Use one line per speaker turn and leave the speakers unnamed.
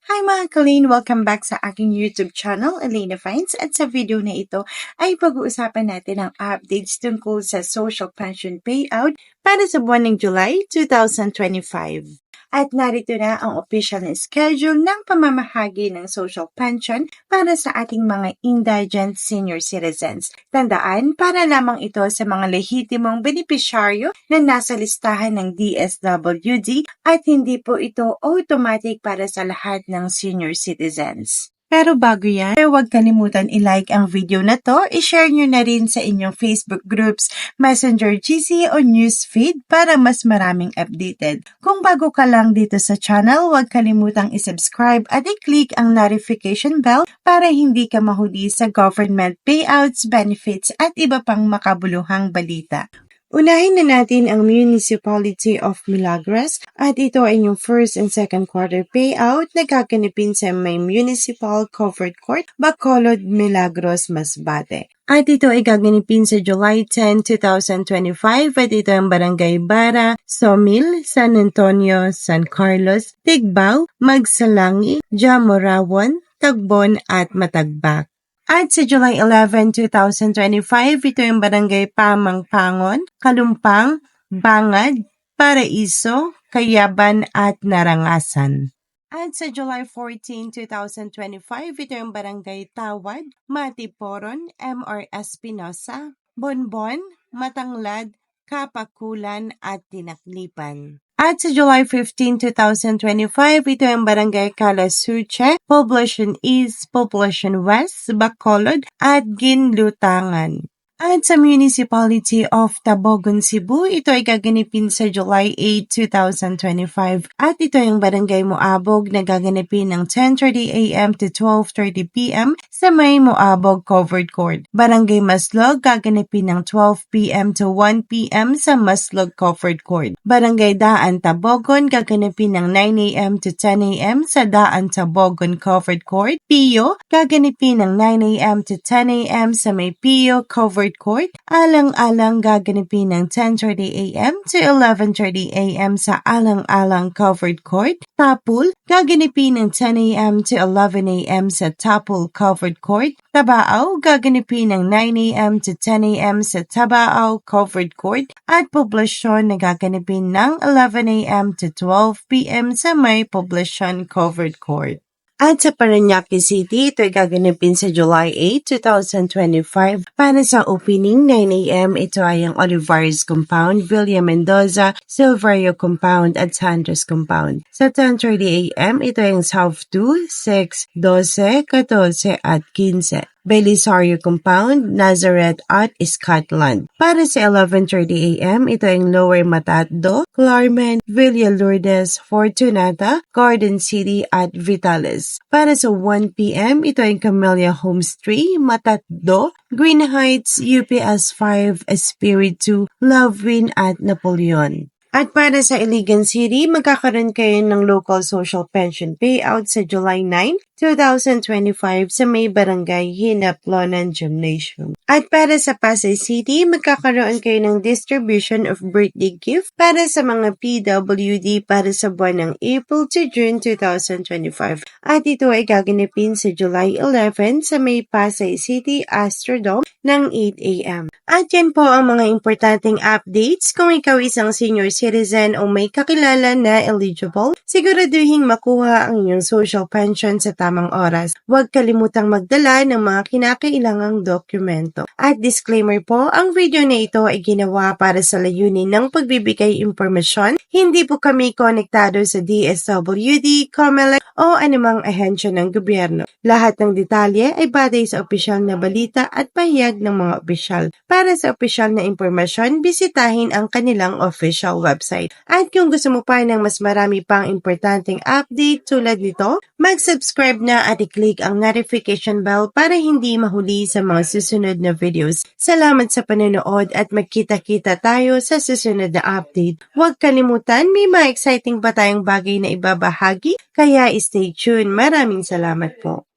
Hi mga Kalin! Welcome back sa aking YouTube channel, Elena Finds. At sa video na ito ay pag-uusapan natin ang updates tungkol sa social pension payout para sa buwan ng July 2025. At narito na ang official na schedule ng pamamahagi ng social pension para sa ating mga indigent senior citizens. Tandaan, para lamang ito sa mga lehitimong benepisyaryo na nasa listahan ng DSWD at hindi po ito automatic para sa lahat ng senior citizens. Pero bago yan, huwag kalimutan i-like ang video na to, i-share nyo na rin sa inyong Facebook groups, Messenger GC o Newsfeed para mas maraming updated. Kung bago ka lang dito sa channel, huwag kalimutang i-subscribe at i-click ang notification bell para hindi ka mahuli sa government payouts, benefits at iba pang makabuluhang balita. Unahin na natin ang Municipality of Milagros at ito ay yung first and second quarter payout na gaganapin sa may Municipal Covered Court, Bacolod, Milagros, Masbate. At ito ay gaganapin sa July 10, 2025 at ito ang Barangay Bara, Somil, San Antonio, San Carlos, Tigbao, Magsalangi, Jamorawan, Tagbon at Matagbak. At sa July 11, 2025, ito yung Barangay Pamangpangon, Kalumpang, Bangad, Paraiso, Kayaban at Narangasan. At sa July 14, 2025, ito yung Barangay Tawad, Matiporon, MR Espinosa, Bonbon, Matanglad, Kapakulan at Tinaklipan. At sa July 15, 2025, ito ang Barangay Calasuche, Poblacion East, Poblacion West, Bacolod at Ginlutangan. At sa Municipality of Tabogon, Cebu, ito ay gaganapin sa July 8, 2025. At ito yung Barangay Moabog na gaganapin ng 10:30 a.m. to 12:30 p.m. sa may Moabog Covered Court. Barangay Maslog gaganapin ng 12 p.m. to 1 p.m. sa Maslog Covered Court. Barangay Daan Tabogon gaganapin ng 9 a.m. to 10 a.m. sa Daan Tabogon Covered Court. Pio gaganapin ng 9 a.m. to 10 a.m. sa may Pio Covered Court. Alang-alang gaganapin ng 10:30 a.m. to 11:30 a.m. sa Alang-alang Covered Court. Tapul gaganapin ng 10 a.m. to 11 a.m. sa Tapul Covered Court. Tabao gaganapin ng 9 a.m. to 10 a.m. sa Tabao Covered Court. At Poblacion na gaganapin ng 11 a.m. to 12 p.m. sa may Poblacion Covered Court. At sa Parañaque City, ito ay gaganapin sa July 8, 2025. Para sa opening, 9 a.m. ito ay ang Olivares Compound, Villa Mendoza, Silverio Compound at Santos Compound. Sa 10:30 a.m. ito ay ang South 2, 6, 12, 14 at 15. Belisario Compound, Nazareth at Scotland. Para sa 11:30 a.m., ito ang Lower Matatdo, Claremont, Villa Lourdes, Fortunata, Garden City at Vitales. Para sa 1 p.m., ito ang Camellia Homes 3, Matatdo, Green Heights, UPS 5, Espiritu, Lovewind at Napoleon. At para sa Iligan City, magkakaroon kayo ng local social pension payout sa July 9, 2025 sa may Barangay Hinaplonan Gymnasium. At para sa Pasay City, magkakaroon kayo ng distribution of birthday gift para sa mga PWD para sa buwan ng April to June 2025. At ito ay gaganapin sa July 11 sa may Pasay City Astrodome ng 8 a.m. At yan po ang mga importanteng updates. Kung ikaw isang senior citizen o may kakilala na eligible, siguraduhin makuha ang inyong social pension sa tamang oras. Huwag kalimutang magdala ng mga kinakailangang dokumento. At disclaimer po, ang video na ito ay ginawa para sa layunin ng pagbibigay impormasyon. Hindi po kami konektado sa DSWD, COMELEC o anumang ahensya ng gobyerno. Lahat ng detalye ay batay sa opisyal na balita at pahayag ng mga opisyal. Para sa opisyal na impormasyon, bisitahin ang kanilang official website. At kung gusto mo pa ng mas marami pang importanteng update tulad nito, mag-subscribe na at i-click ang notification bell para hindi mahuli sa mga susunod na videos. Salamat sa panonood at magkita-kita tayo sa susunod na update. Huwag kalimutan, may mga exciting pa tayong bagay na ibabahagi, kaya stay tuned. Maraming salamat po.